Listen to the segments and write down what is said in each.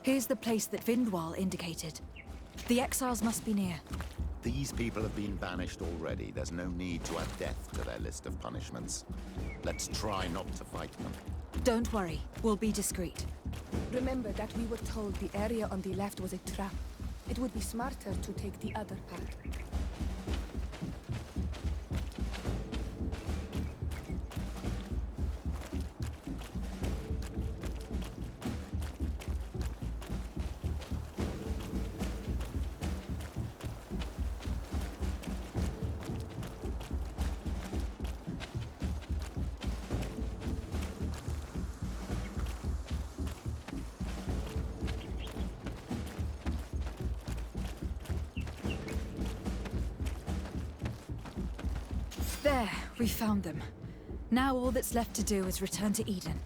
Here's the place that Vindwall indicated. The exiles must be near. These people have been banished already. There's no need to add death to their list of punishments. Let's try not to fight them. Don't worry, we'll be discreet. Remember that we were told the area on the left was a trap. It would be smarter to take the other path. There, we found them. Now all that's left to do is return to Eden.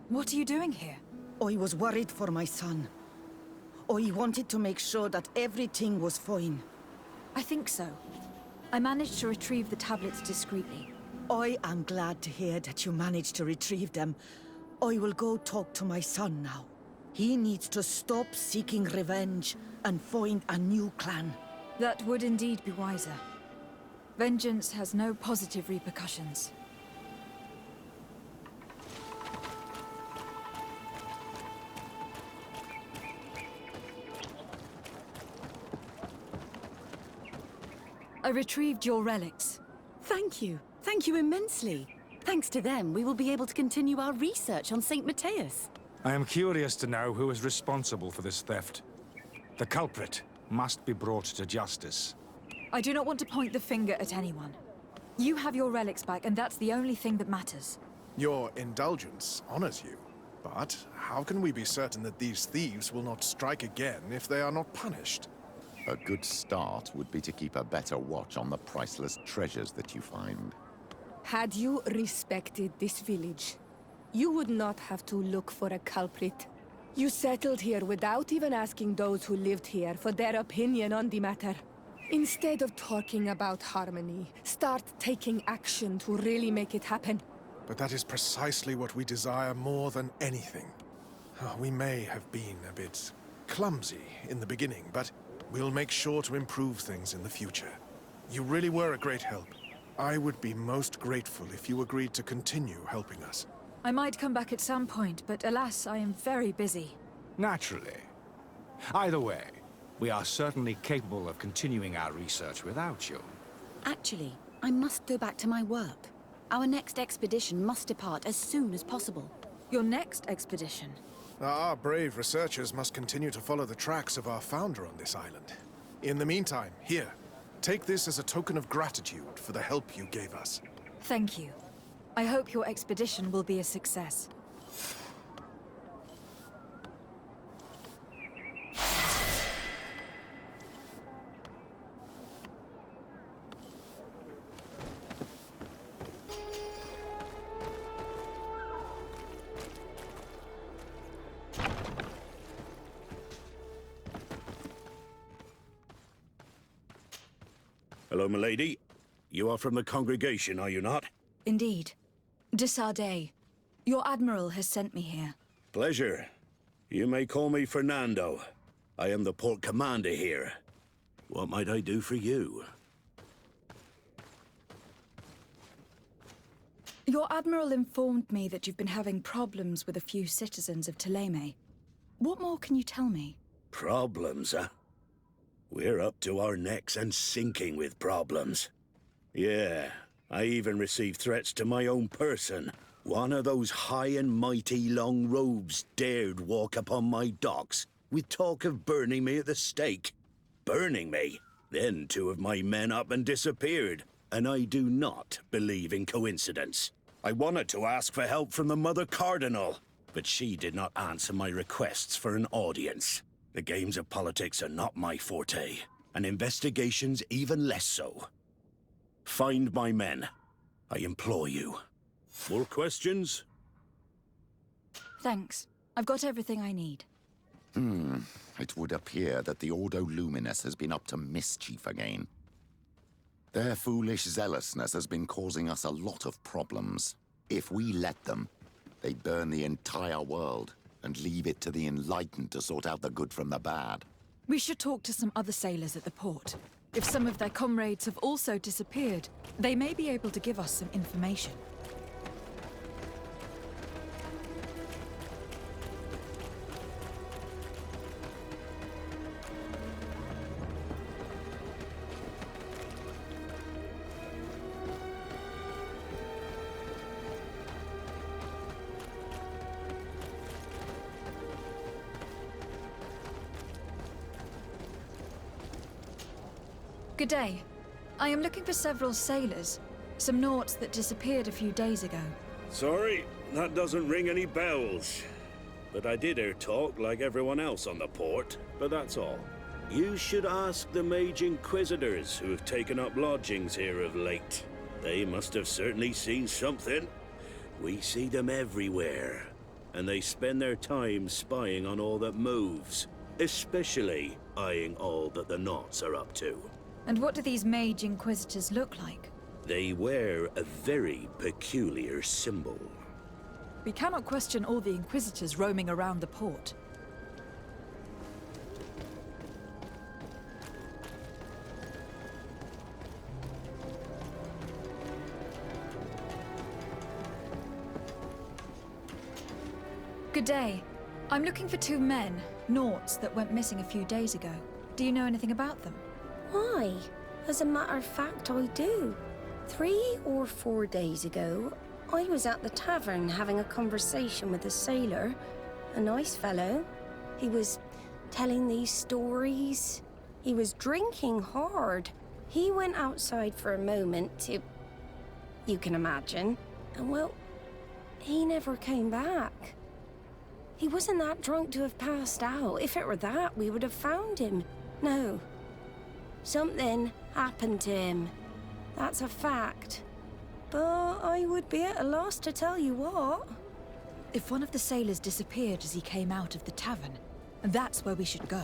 What are you doing here? I was worried for my son. I wanted to make sure that everything was fine. I think so. I managed to retrieve the tablets discreetly. I am glad to hear that you managed to retrieve them. I will go talk to my son now. He needs to stop seeking revenge and find a new clan. That would indeed be wiser. Vengeance has no positive repercussions. I retrieved your relics. Thank you. Thank you immensely. Thanks to them, we will be able to continue our research on St. Matthias. I am curious to know who is responsible for this theft. The culprit must be brought to justice. I do not want to point the finger at anyone. You have your relics back, and that's the only thing that matters. Your indulgence honors you. But how can we be certain that these thieves will not strike again if they are not punished? A good start would be to keep a better watch on the priceless treasures that you find. Had you respected this village, you would not have to look for a culprit. You settled here without even asking those who lived here for their opinion on the matter. Instead of talking about harmony, start taking action to really make it happen. But that is precisely what we desire more than anything. We may have been a bit clumsy in the beginning, but we'll make sure to improve things in the future. You really were a great help. I would be most grateful if you agreed to continue helping us. I might come back at some point, but alas, I am very busy. Naturally. Either way, we are certainly capable of continuing our research without you. Actually, I must go back to my work. Our next expedition must depart as soon as possible. Your next expedition? Our brave researchers must continue to follow the tracks of our founder on this island. In the meantime, here, take this as a token of gratitude for the help you gave us. Thank you. I hope your expedition will be a success. Hello, milady. You are from the congregation, are you not? Indeed. De Sardet. Your admiral has sent me here. Pleasure. You may call me Fernando. I am the port commander here. What might I do for you? Your admiral informed me that you've been having problems with a few citizens of Thélème. What more can you tell me? Problems, huh? We're up to our necks and sinking with problems. Yeah, I even received threats to my own person. One of those high and mighty long robes dared walk upon my docks with talk of burning me at the stake. Burning me? Then two of my men up and disappeared, and I do not believe in coincidence. I wanted to ask for help from the Mother Cardinal, but she did not answer my requests for an audience. The games of politics are not my forte, and investigations even less so. Find my men. I implore you. More questions? Thanks. I've got everything I need. It would appear that the Ordo Luminous has been up to mischief again. Their foolish zealousness has been causing us a lot of problems. If we let them, they burn the entire world and leave it to the enlightened to sort out the good from the bad. We should talk to some other sailors at the port. If some of their comrades have also disappeared, they may be able to give us some information. Good day. I am looking for several sailors. Some naughts that disappeared a few days ago. Sorry, that doesn't ring any bells. But I did hear talk like everyone else on the port, but that's all. You should ask the mage Inquisitors who have taken up lodgings here of late. They must have certainly seen something. We see them everywhere, and they spend their time spying on all that moves, especially eyeing all that the Naughts are up to. And what do these mage inquisitors look like? They wear a very peculiar symbol. We cannot question all the inquisitors roaming around the port. Good day. I'm looking for two men, Naughts, that went missing a few days ago. Do you know anything about them? Why? As a matter of fact, I do. 3 or 4 days ago, I was at the tavern having a conversation with a sailor. A nice fellow. He was telling these stories. He was drinking hard. He went outside for a moment to... you can imagine. And well, he never came back. He wasn't that drunk to have passed out. If it were that, we would have found him. No. Something happened to him. That's a fact. But I would be at a loss to tell you what. If one of the sailors disappeared as he came out of the tavern, that's where we should go.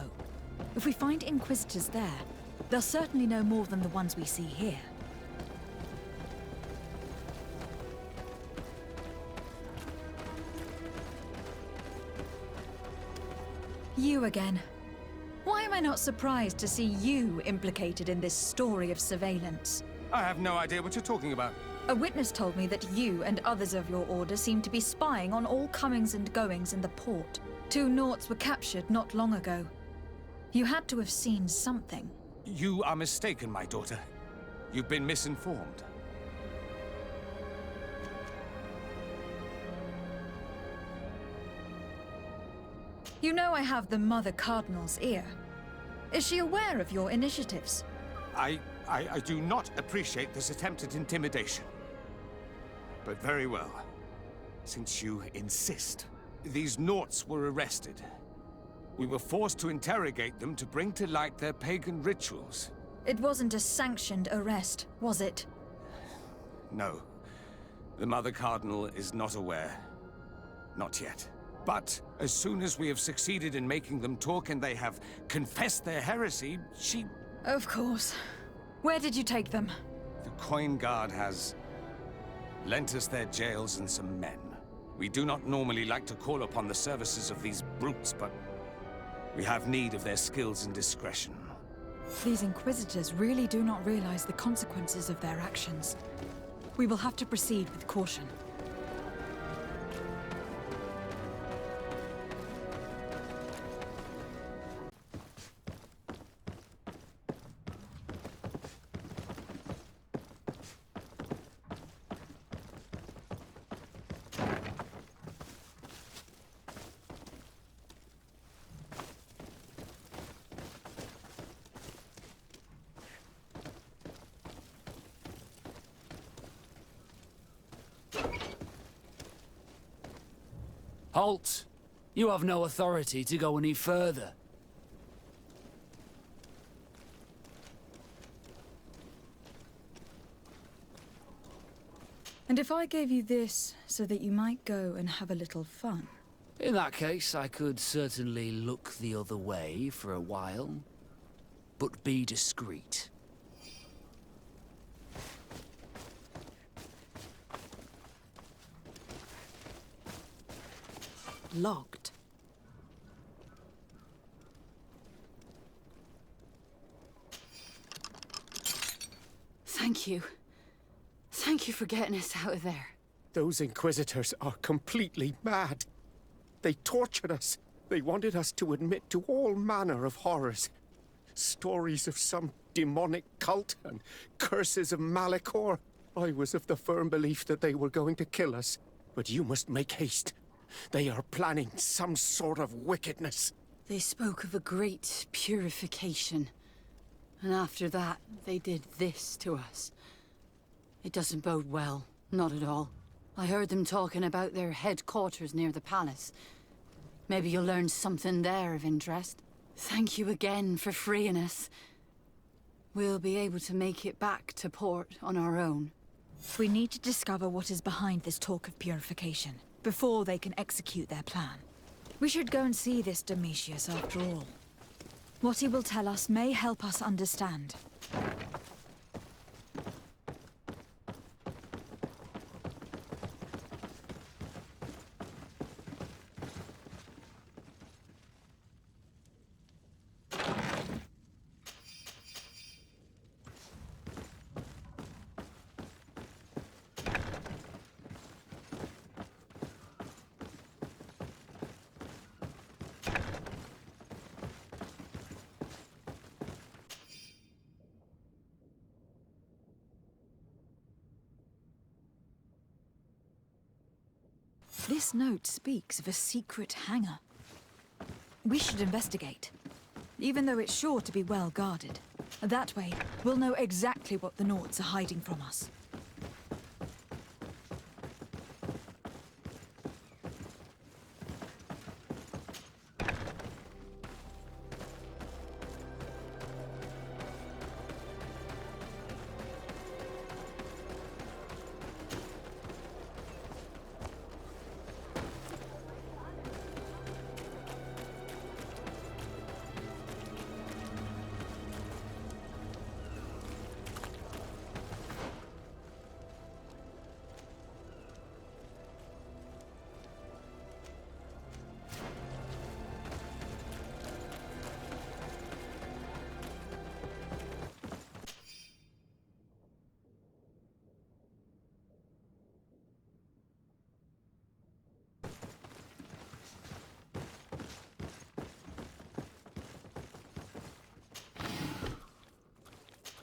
If we find inquisitors there, they'll certainly know more than the ones we see here. You again. Why am I not surprised to see you implicated in this story of surveillance? I have no idea what you're talking about. A witness told me that you and others of your order seem to be spying on all comings and goings in the port. 2 Naughts were captured not long ago. You had to have seen something. You are mistaken, my daughter. You've been misinformed. You know I have the Mother Cardinal's ear. Is she aware of your initiatives? I do not appreciate this attempt at intimidation. But very well. Since you insist. These Naughts were arrested. We were forced to interrogate them to bring to light their pagan rituals. It wasn't a sanctioned arrest, was it? No. The Mother Cardinal is not aware. Not yet. But as soon as we have succeeded in making them talk and they have confessed their heresy, she... Of course. Where did you take them? The Coin Guard has lent us their jails and some men. We do not normally like to call upon the services of these brutes, but we have need of their skills and discretion. These Inquisitors really do not realize the consequences of their actions. We will have to proceed with caution. Halt! You have no authority to go any further. And if I gave you this so that you might go and have a little fun? In that case, I could certainly look the other way for a while. But be discreet. Locked. Thank you. Thank you for getting us out of there. Those Inquisitors are completely mad. They tortured us. They wanted us to admit to all manner of horrors. Stories of some demonic cult and curses of Malachor. I was of the firm belief that they were going to kill us. But you must make haste. They are planning some sort of wickedness. They spoke of a great purification. And after that, they did this to us. It doesn't bode well. Not at all. I heard them talking about their headquarters near the palace. Maybe you'll learn something there of interest. Thank you again for freeing us. We'll be able to make it back to port on our own. We need to discover what is behind this talk of purification, before they can execute their plan. We should go and see this Domitius after all. What he will tell us may help us understand. This note speaks of a secret hangar. We should investigate, even though it's sure to be well guarded. That way, we'll know exactly what the Nauts are hiding from us.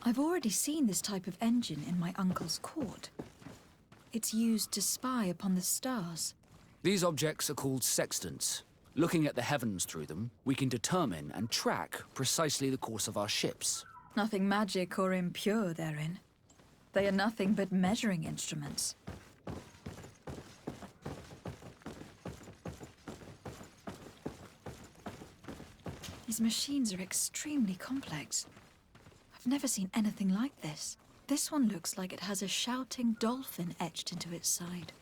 I've already seen this type of engine in my uncle's court. It's used to spy upon the stars. These objects are called sextants. Looking at the heavens through them, we can determine and track precisely the course of our ships. Nothing magic or impure therein. They are nothing but measuring instruments. These machines are extremely complex. I've never seen anything like this. This one looks like it has a shouting dolphin etched into its side.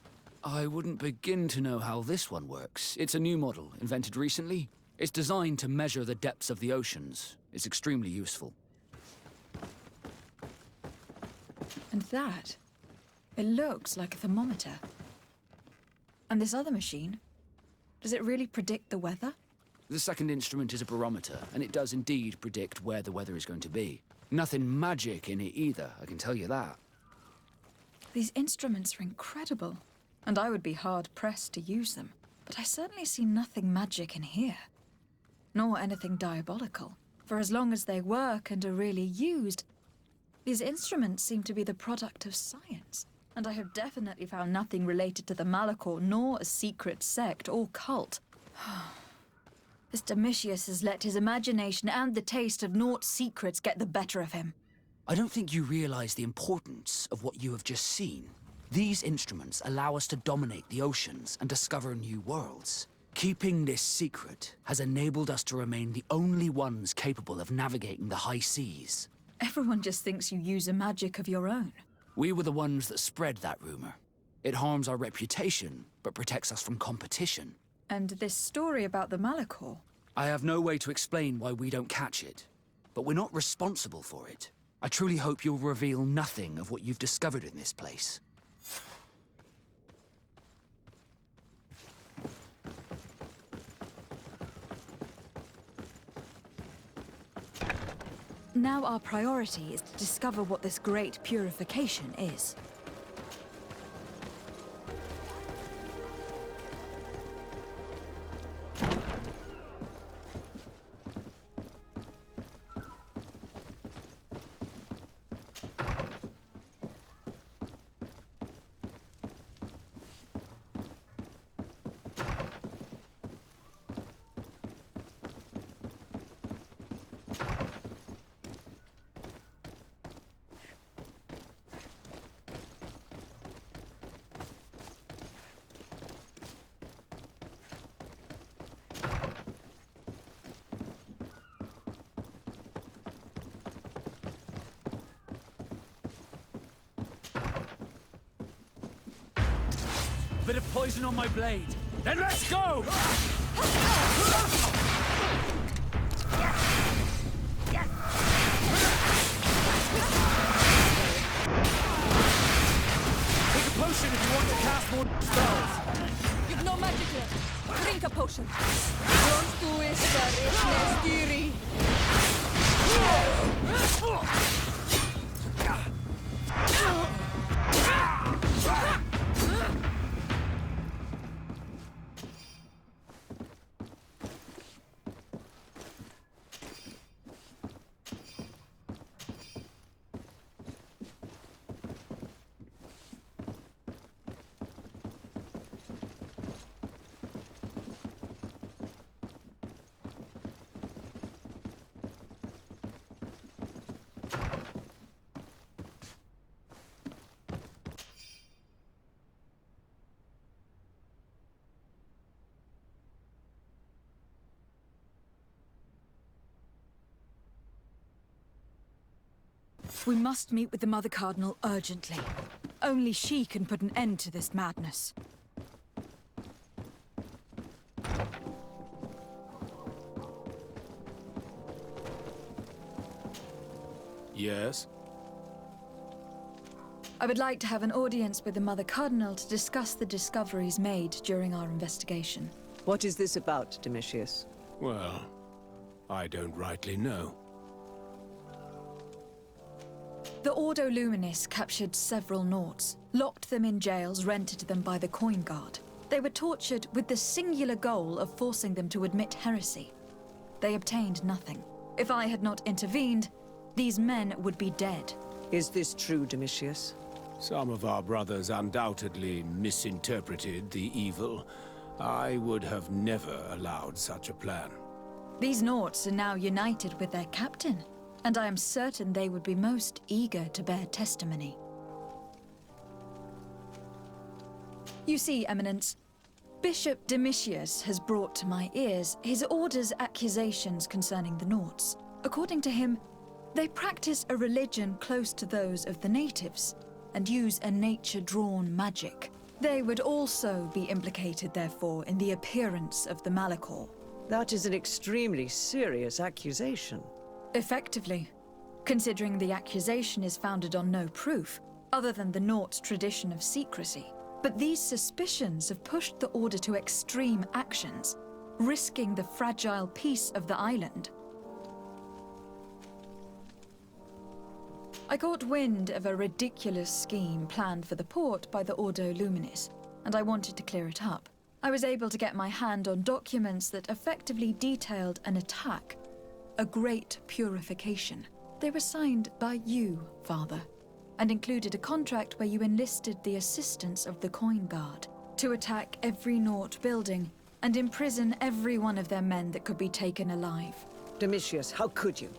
I wouldn't begin to know how this one works. It's a new model, invented recently. It's designed to measure the depths of the oceans. It's extremely useful. And that? It looks like a thermometer. And this other machine? Does it really predict the weather? The second instrument is a barometer, and it does indeed predict where the weather is going to be. Nothing magic in it either, I can tell you that. These instruments are incredible, and I would be hard-pressed to use them. But I certainly see nothing magic in here. Nor anything diabolical. For as long as they work and are really used, these instruments seem to be the product of science. And I have definitely found nothing related to the Malachor, nor a secret sect or cult. This Domitius has let his imagination and the taste of Naught's secrets get the better of him. I don't think you realize the importance of what you have just seen. These instruments allow us to dominate the oceans and discover new worlds. Keeping this secret has enabled us to remain the only ones capable of navigating the high seas. Everyone just thinks you use a magic of your own. We were the ones that spread that rumor. It harms our reputation, but protects us from competition. And this story about the Malachor? I have no way to explain why we don't catch it, but we're not responsible for it. I truly hope you'll reveal nothing of what you've discovered in this place. Now our priority is to discover what this great purification is. Bit of poison on my blade. Then let's go! Take a potion if you want to cast more spells. You've no magic left. Drink a potion. Don't do it, Sardet. We must meet with the Mother Cardinal urgently. Only she can put an end to this madness. Yes? I would like to have an audience with the Mother Cardinal to discuss the discoveries made during our investigation. What is this about, Domitius? Well, I don't rightly know. The Ordo Luminis captured several Nauts, locked them in jails rented to them by the Coin Guard. They were tortured with the singular goal of forcing them to admit heresy. They obtained nothing. If I had not intervened, these men would be dead. Is this true, Domitius? Some of our brothers undoubtedly misinterpreted the evil. I would have never allowed such a plan. These Nauts are now united with their captain, and I am certain they would be most eager to bear testimony. You see, Eminence, Bishop Domitius has brought to my ears his order's accusations concerning the Nauts. According to him, they practice a religion close to those of the natives, and use a nature-drawn magic. They would also be implicated, therefore, in the appearance of the Malachor. That is an extremely serious accusation. Effectively, considering the accusation is founded on no proof, other than the Naut's tradition of secrecy. But these suspicions have pushed the Order to extreme actions, risking the fragile peace of the island. I caught wind of a ridiculous scheme planned for the port by the Ordo Luminis, and I wanted to clear it up. I was able to get my hand on documents that effectively detailed an attack, a great purification. They were signed by you, Father, and included a contract where you enlisted the assistance of the Coin Guard to attack every Naut building and imprison every one of their men that could be taken alive. Domitius, how could you?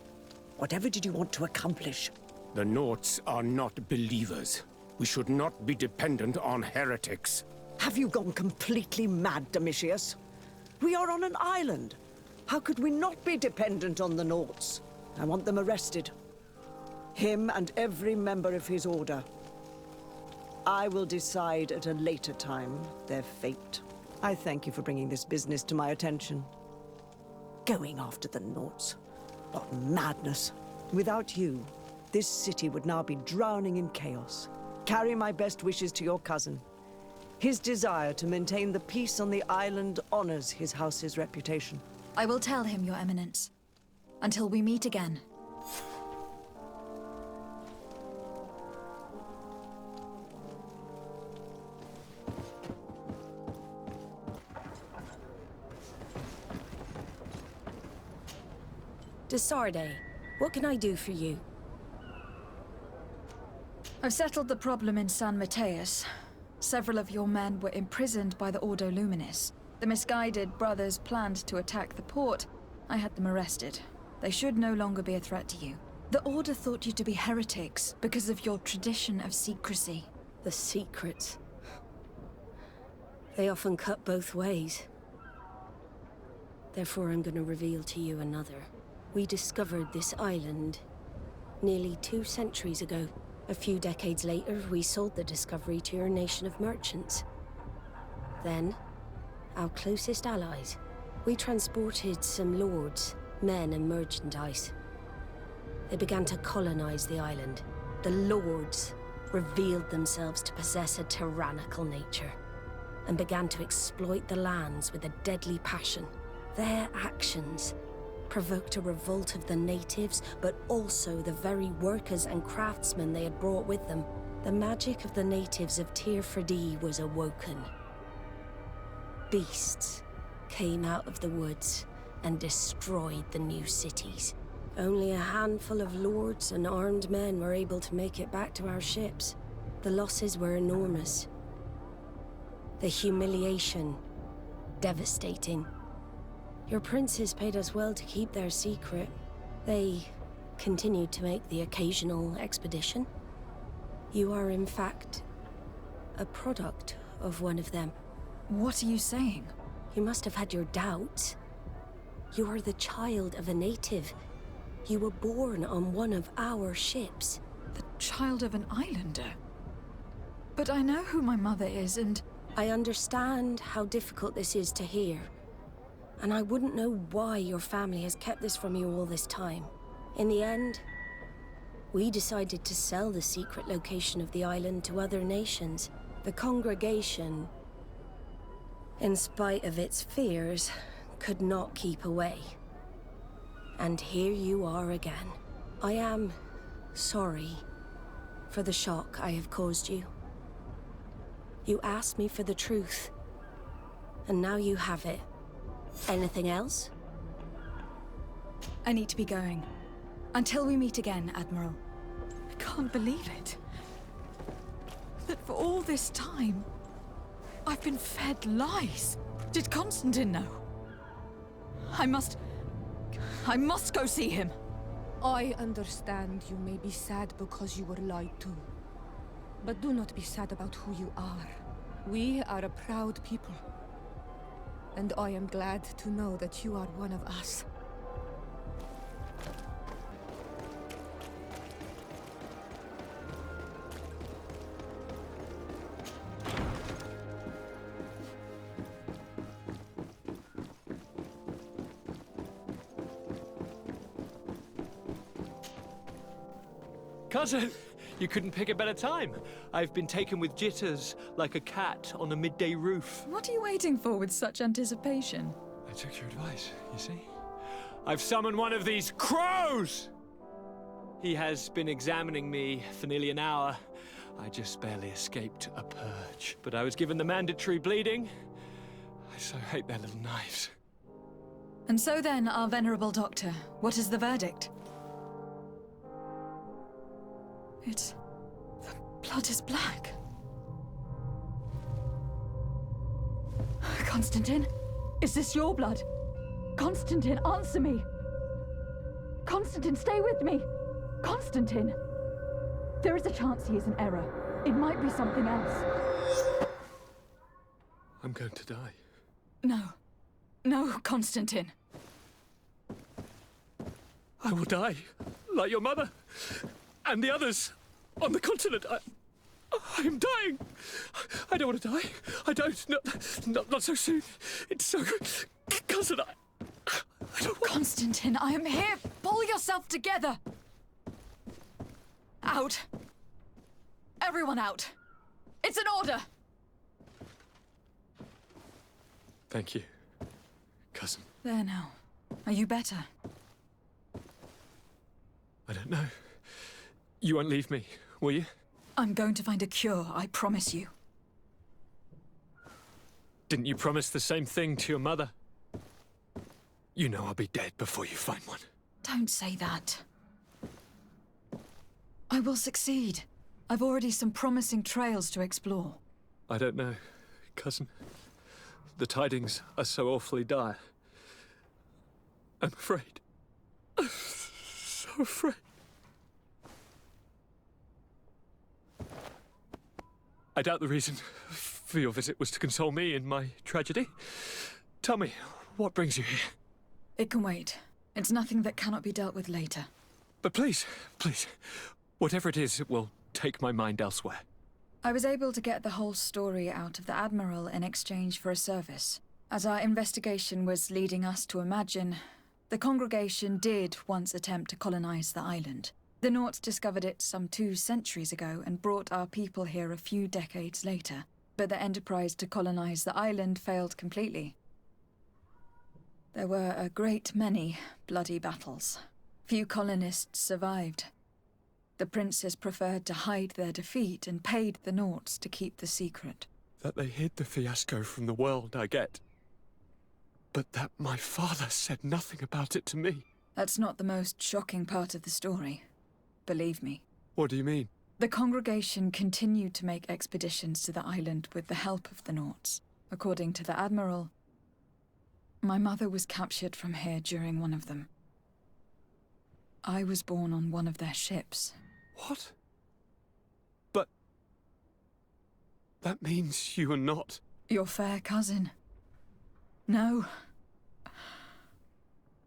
Whatever did you want to accomplish? The Nauts are not believers. We should not be dependent on heretics. Have you gone completely mad, Domitius? We are on an island. How could we not be dependent on the Nauts? I want them arrested. Him and every member of his order. I will decide at a later time their fate. I thank you for bringing this business to my attention. Going after the Nauts. What madness. Without you, this city would now be drowning in chaos. Carry my best wishes to your cousin. His desire to maintain the peace on the island honors his house's reputation. I will tell him, Your Eminence. Until we meet again. To Sardet, what can I do for you? I've settled the problem in San Mateus. Several of your men were imprisoned by the Ordo Luminis. The misguided brothers planned to attack the port. I had them arrested. They should no longer be a threat to you. The Order thought you to be heretics because of your tradition of secrecy. The secrets. They often cut both ways. Therefore, I'm going to reveal to you another. We discovered this island nearly 2 centuries ago. A few decades later, we sold the discovery to your nation of merchants. Then, our closest allies. We transported some lords, men and merchandise. They began to colonize the island. The lords revealed themselves to possess a tyrannical nature and began to exploit the lands with a deadly passion. Their actions provoked a revolt of the natives, but also the very workers and craftsmen they had brought with them. The magic of the natives of Tir Freddy was awoken. Beasts came out of the woods and destroyed the new cities. Only a handful of lords and armed men were able to make it back to our ships. The losses were enormous. The humiliation, devastating. Your princes paid us well to keep their secret. They continued to make the occasional expedition. You are, in fact, a product of one of them. What are you saying? You must have had your doubts. You are the child of a native. You were born on one of our ships. The child of an islander? But I know who my mother is, and... I understand how difficult this is to hear. And I wouldn't know why your family has kept this from you all this time. In the end, we decided to sell the secret location of the island to other nations. The congregation, in spite of its fears, could not keep away. And here you are again. I am sorry for the shock I have caused you. You asked me for the truth, and now you have it. Anything else? I need to be going. Until we meet again, Admiral. I can't believe it. That for all this time, I've been fed lies. Did Constantin know? I must go see him. I understand you may be sad because you were lied to. But do not be sad about who you are. We are a proud people. And I am glad to know that you are one of us. Cousin, you couldn't pick a better time. I've been taken with jitters, like a cat on a midday roof. What are you waiting for with such anticipation? I took your advice, you see? I've summoned one of these crows! He has been examining me for nearly an hour. I just barely escaped a purge. But I was given the mandatory bleeding. I so hate their little knives. And so then, our venerable doctor, what is the verdict? The blood is black. Constantin, is this your blood? Constantin, answer me! Constantin, stay with me! Constantin! There is a chance he is in error. It might be something else. I'm going to die. No. No, Constantin. I will die, like your mother, and the others on the continent. I am dying. I don't want to die. I don't. Not so soon. It's so good. Cousin, I don't want... Constantin, I am here. Pull yourself together. Out. Everyone out. It's an order. Thank you, cousin. There now. Are you better? I don't know. You won't leave me, will you? I'm going to find a cure, I promise you. Didn't you promise the same thing to your mother? You know I'll be dead before you find one. Don't say that. I will succeed. I've already some promising trails to explore. I don't know, cousin. The tidings are so awfully dire. I'm afraid. I'm so afraid. I doubt the reason for your visit was to console me in my tragedy. Tell me, what brings you here? It can wait. It's nothing that cannot be dealt with later. But please, whatever it is, it will take my mind elsewhere. I was able to get the whole story out of the Admiral in exchange for a service. As our investigation was leading us to imagine, the congregation did once attempt to colonize the island. The Nauts discovered it some 2 centuries ago and brought our people here a few decades later. But the enterprise to colonize the island failed completely. There were a great many bloody battles. Few colonists survived. The princes preferred to hide their defeat and paid the Nauts to keep the secret. That they hid the fiasco from the world, I get. But that my father said nothing about it to me. That's not the most shocking part of the story. Believe me. What do you mean? The congregation continued to make expeditions to the island with the help of the Nauts. According to the Admiral, my mother was captured from here during one of them. I was born on one of their ships. What? But... that means you are not... your fair cousin. No.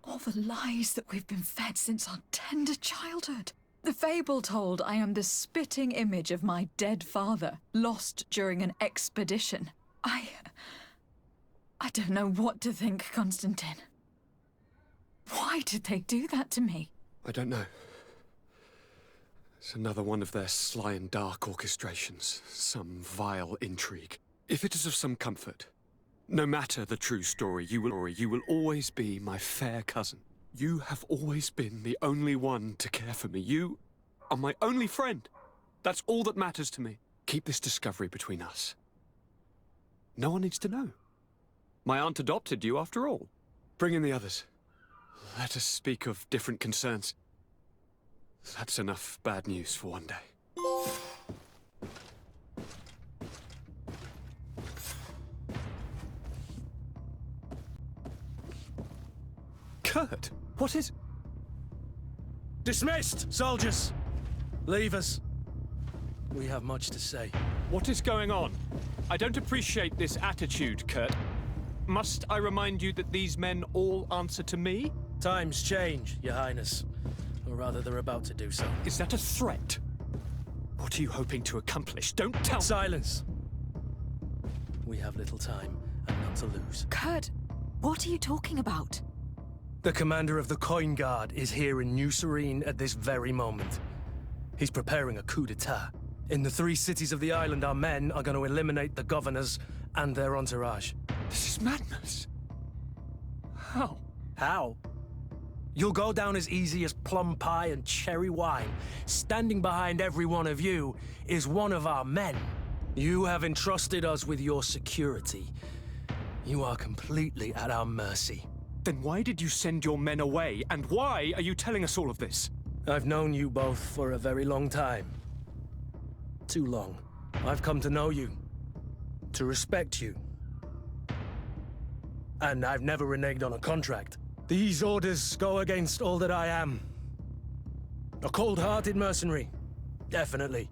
All the lies that we've been fed since our tender childhood. The fable told I am the spitting image of my dead father, lost during an expedition. I don't know what to think, Constantin. Why did they do that to me? I don't know. It's another one of their sly and dark orchestrations. Some vile intrigue. If it is of some comfort, no matter the true story, you will always be my fair cousin. You have always been the only one to care for me. You are my only friend. That's all that matters to me. Keep this discovery between us. No one needs to know. My aunt adopted you after all. Bring in the others. Let us speak of different concerns. That's enough bad news for one day. Kurt, what is... Dismissed, soldiers! Leave us. We have much to say. What is going on? I don't appreciate this attitude, Kurt. Must I remind you that these men all answer to me? Times change, Your Highness. Or rather, they're about to do so. Is that a threat? What are you hoping to accomplish? Don't tell... Silence! We have little time and none to lose. Kurt, what are you talking about? The commander of the Coin Guard is here in New Serene at this very moment. He's preparing a coup d'etat. In the 3 cities of the island, our men are going to eliminate the governors and their entourage. This is madness. How? How? You'll go down as easy as plum pie and cherry wine. Standing behind every one of you is one of our men. You have entrusted us with your security. You are completely at our mercy. Then why did you send your men away? And why are you telling us all of this? I've known you both for a very long time. Too long. I've come to know you. To respect you. And I've never reneged on a contract. These orders go against all that I am. A cold-hearted mercenary. Definitely.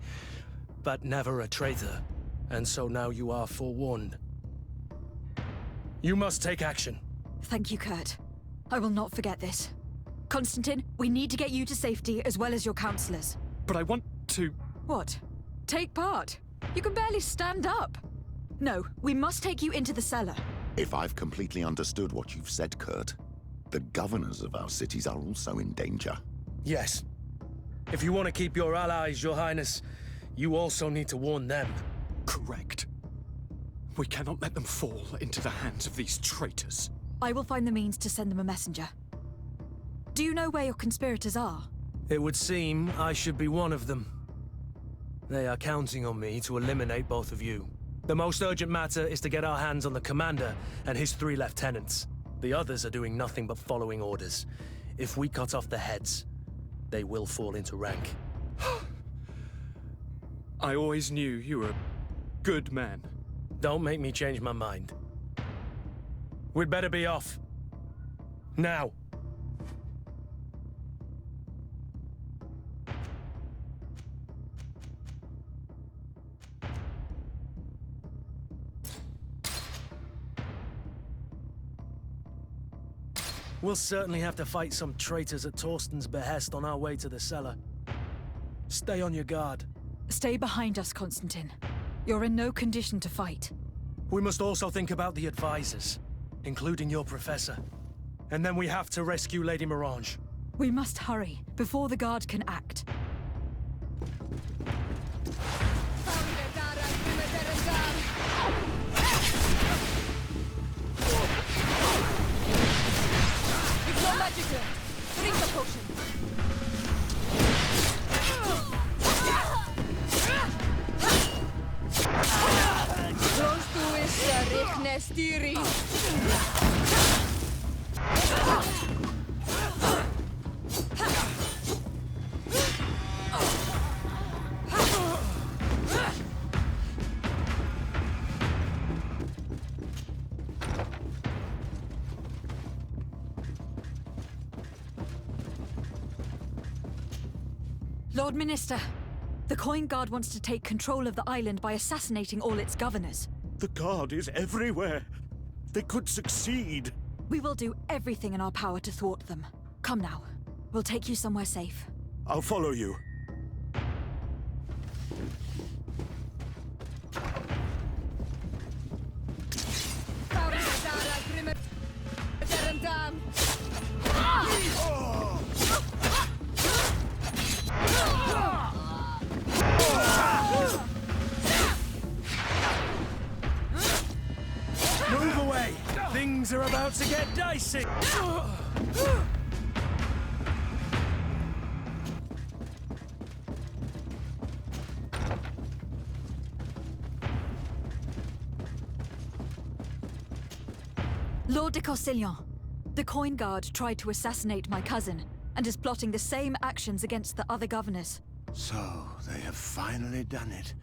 but never a traitor. And so now you are forewarned. You must take action. Thank you, Kurt. I will not forget this. Constantin, we need to get you to safety as well as your counselors. But I want to... What? Take part? You can barely stand up. No, we must take you into the cellar. If I've completely understood what you've said, Kurt, the governors of our cities are also in danger. Yes. If you want to keep your allies, Your Highness, you also need to warn them. Correct. We cannot let them fall into the hands of these traitors. I will find the means to send them a messenger. Do you know where your conspirators are? It would seem I should be one of them. They are counting on me to eliminate both of you. The most urgent matter is to get our hands on the commander and his 3 lieutenants. The others are doing nothing but following orders. If we cut off their heads, they will fall into rank. I always knew you were a good man. Don't make me change my mind. We'd better be off. Now. We'll certainly have to fight some traitors at Torsten's behest on our way to the cellar. Stay on your guard. Stay behind us, Constantin. You're in no condition to fight. We must also think about the advisors, including your professor. And then we have to rescue Lady Morange. We must hurry, before the guard can act. Drink the potion. Close to Richnestiri. Lord Minister, the Coin Guard wants to take control of the island by assassinating all its governors. The Guard is everywhere. They could succeed. We will do everything in our power to thwart them. Come now. We'll take you somewhere safe. I'll follow you. Move away! Things are about to get dicey! Lord de Causillon, the Coin Guard tried to assassinate my cousin, and is plotting the same actions against the other governors. So, they have finally done it.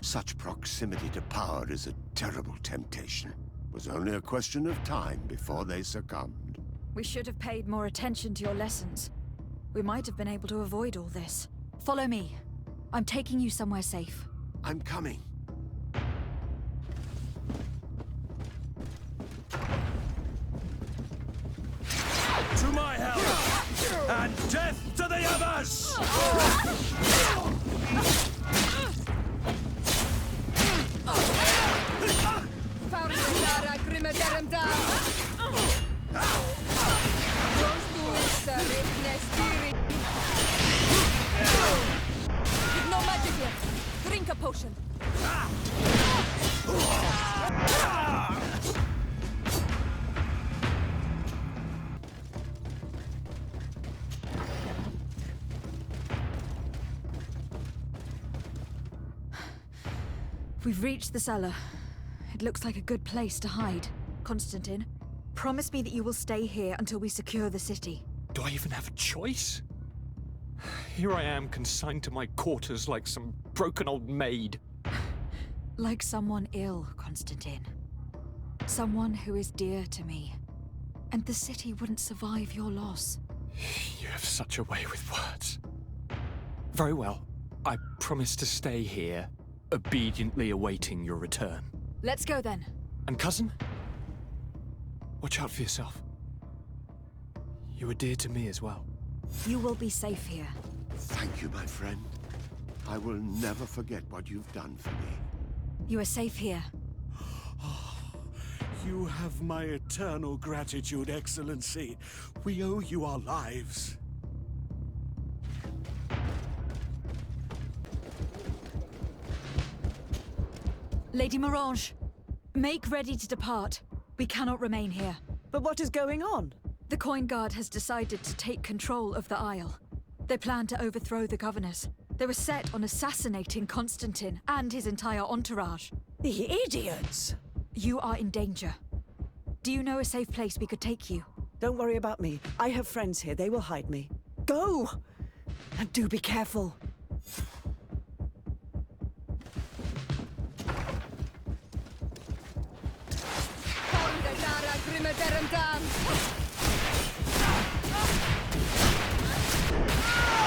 Such proximity to power is a terrible temptation. It was only a question of time before they succumbed. We should have paid more attention to your lessons. We might have been able to avoid all this. Follow me. I'm taking you somewhere safe. I'm coming. To my help! And death to the others! You've no magic yet. Drink a potion. We've reached the cellar. It looks like a good place to hide. Constantin, promise me that you will stay here until we secure the city. Do I even have a choice? Here I am, consigned to my quarters like some broken old maid. Like someone ill, Constantin. Someone who is dear to me. And the city wouldn't survive your loss. You have such a way with words. Very well. I promise to stay here obediently awaiting your return. Let's go then. And cousin? Watch out for yourself. You were dear to me as well. You will be safe here. Thank you, my friend. I will never forget what you've done for me. You are safe here. You have my eternal gratitude, Excellency. We owe you our lives. Lady Morange, make ready to depart. We cannot remain here. But what is going on? The Coin Guard has decided to take control of the Isle. They plan to overthrow the governors. They were set on assassinating Constantin and his entire entourage. The idiots! You are in danger. Do you know a safe place we could take you? Don't worry about me. I have friends here. They will hide me. Go! And do be careful.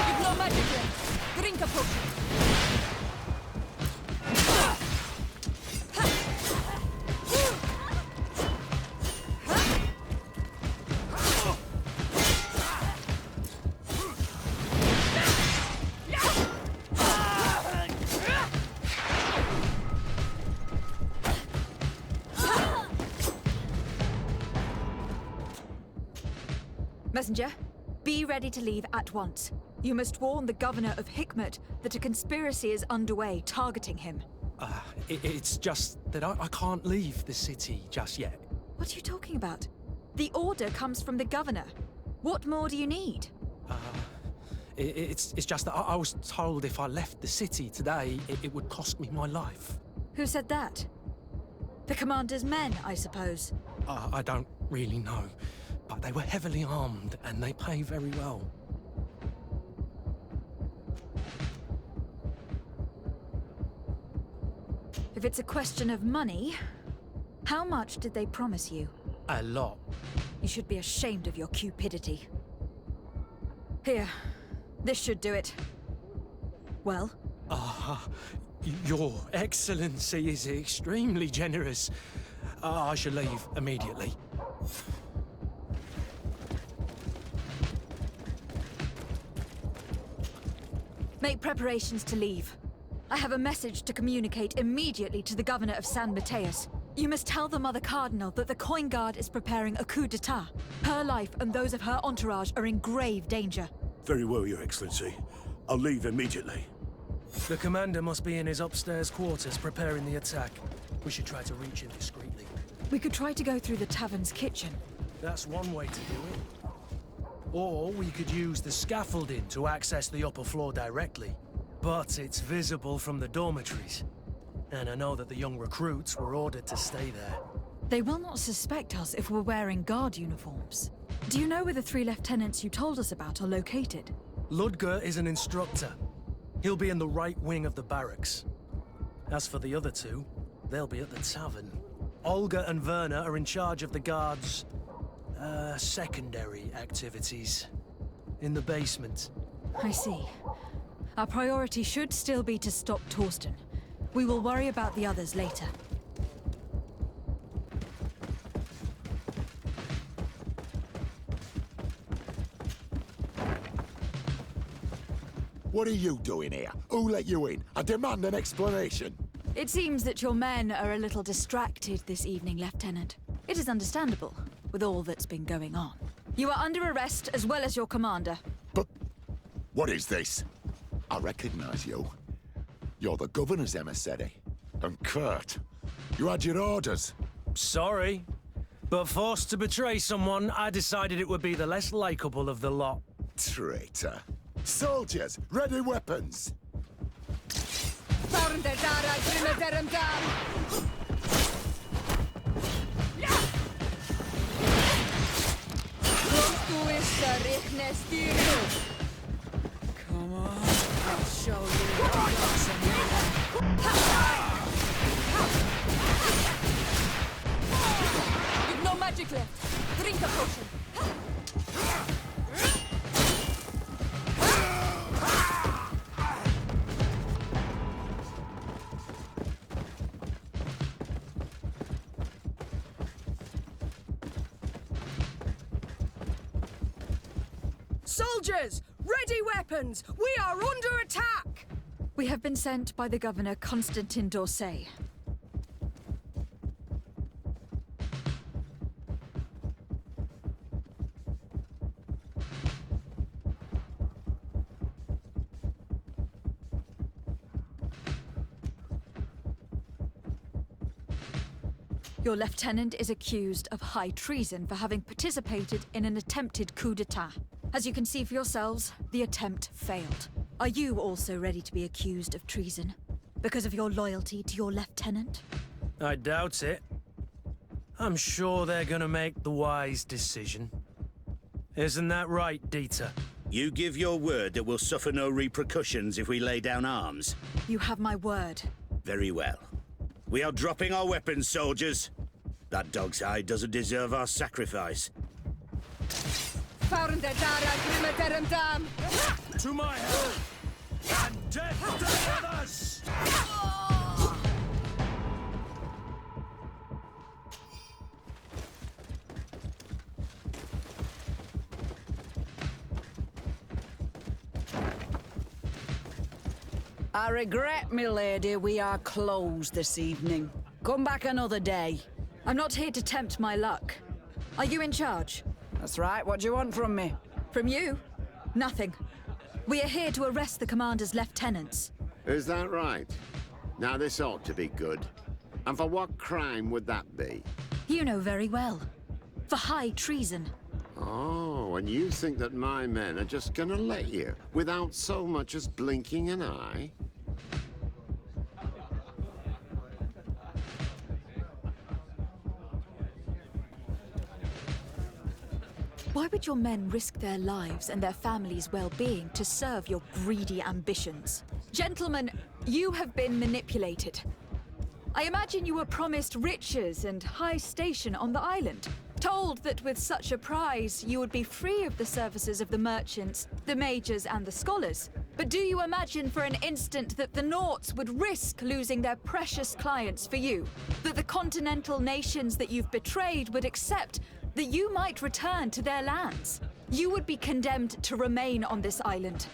You've no magic left. Drink a potion. Messenger, be ready to leave at once. You must warn the governor of Hikmet that a conspiracy is underway targeting him. It's just that I can't leave the city just yet. What are you talking about? The order comes from the governor. What more do you need? It's just that I was told if I left the city today, it would cost me my life. Who said that? The commander's men, I suppose. I don't really know, but they were heavily armed and they pay very well. If it's a question of money, how much did they promise you? A lot. You should be ashamed of your cupidity. Here, this should do it. Well? Your Excellency is extremely generous. I shall leave immediately. Make preparations to leave. I have a message to communicate immediately to the governor of San Mateus. You must tell the Mother Cardinal that the Coin Guard is preparing a coup d'etat. Her life and those of her entourage are in grave danger. Very well, Your Excellency. I'll leave immediately. The commander must be in his upstairs quarters preparing the attack. We should try to reach him discreetly. We could try to go through the tavern's kitchen. That's one way to do it. Or we could use the scaffolding to access the upper floor directly. But it's visible from the dormitories. And I know that the young recruits were ordered to stay there. They will not suspect us if we're wearing guard uniforms. Do you know where the 3 lieutenants you told us about are located? Ludger is an instructor. He'll be in the right wing of the barracks. As for the other 2, they'll be at the tavern. Olga and Werner are in charge of the guards' secondary activities. In the basement. I see. Our priority should still be to stop Torsten. We will worry about the others later. What are you doing here? Who let you in? I demand an explanation. It seems that your men are a little distracted this evening, Lieutenant. It is understandable, with all that's been going on. You are under arrest, as well as your commander. But what is this? I recognize you. You're the governor's emissary. And Kurt, you had your orders. Sorry, but forced to betray someone, I decided it would be the less likable of the lot. Traitor. Soldiers, ready weapons! Come on, I'll show you what dogs are made of. You've no magic left. Drink a potion. Soldiers! Ready weapons! We are under attack! We have been sent by the Governor Constantin d'Orsay. Your lieutenant is accused of high treason for having participated in an attempted coup d'etat. As you can see for yourselves, the attempt failed. Are you also ready to be accused of treason? Because of your loyalty to your lieutenant? I doubt it. I'm sure they're gonna make the wise decision. Isn't that right, Dieter? You give your word that we'll suffer no repercussions if we lay down arms? You have my word. Very well. We are dropping our weapons, soldiers. That dog's hide doesn't deserve our sacrifice. To my help! And death to the others! I regret, milady, we are closed this evening. Come back another day. I'm not here to tempt my luck. Are you in charge? That's right. What do you want from me? From you? Nothing. We are here to arrest the commander's lieutenants. Is that right? Now this ought to be good. And for what crime would that be? You know very well. For high treason. Oh, and you think that my men are just gonna let you, without so much as blinking an eye? Why would your men risk their lives and their families' well-being to serve your greedy ambitions? Gentlemen, you have been manipulated. I imagine you were promised riches and high station on the island. Told that with such a prize, you would be free of the services of the merchants, the mages, and the scholars. But do you imagine for an instant that the Nauts would risk losing their precious clients for you? That the continental nations that you've betrayed would accept that you might return to their lands? You would be condemned to remain on this island,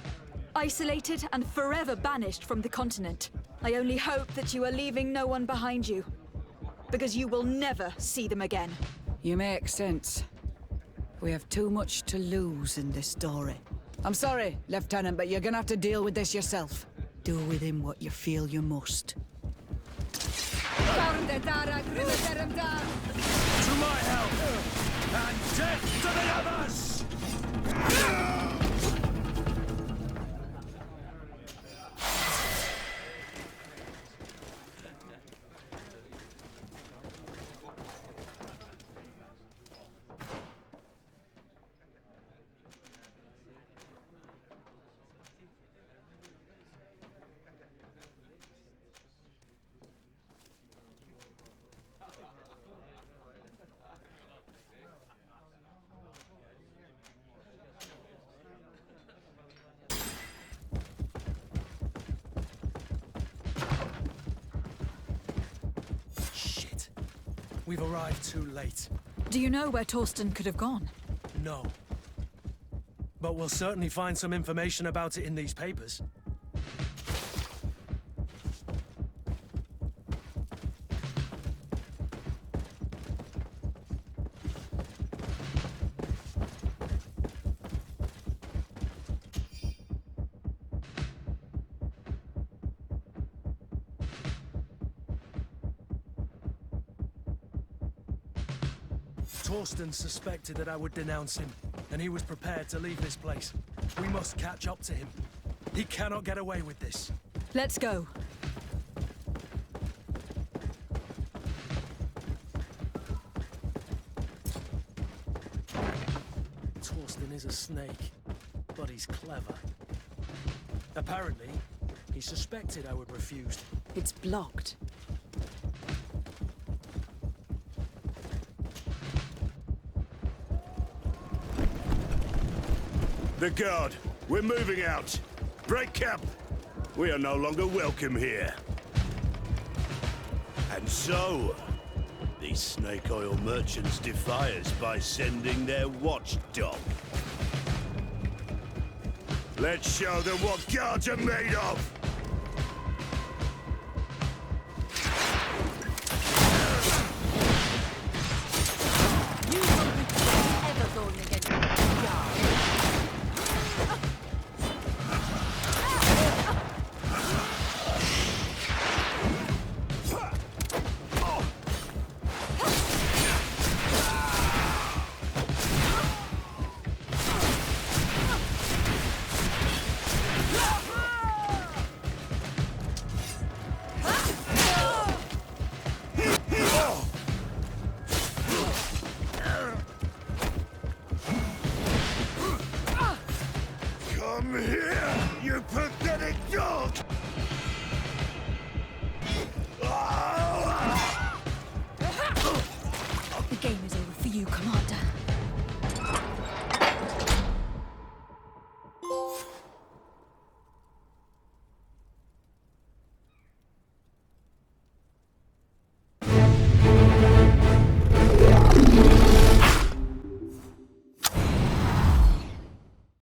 isolated and forever banished from the continent. I only hope that you are leaving no one behind you, because you will never see them again. You make sense. We have too much to lose in this story. I'm sorry, Lieutenant, but you're gonna have to deal with this yourself. Do with him what you feel you must. To my help! And death to the others! We've arrived too late. Do you know where Torsten could have gone? No. But we'll certainly find some information about it in these papers. Torsten suspected that I would denounce him, and he was prepared to leave this place. We must catch up to him. He cannot get away with this. Let's go. Torsten is a snake, but he's clever. Apparently, he suspected I would refuse. It's blocked. The guard, we're moving out. Break camp. We are no longer welcome here. And so, these snake oil merchants defy us by sending their watchdog. Let's show them what gods are made of! You won't be ever going against God. Come here, you pathetic dog! The game is over for you, come on.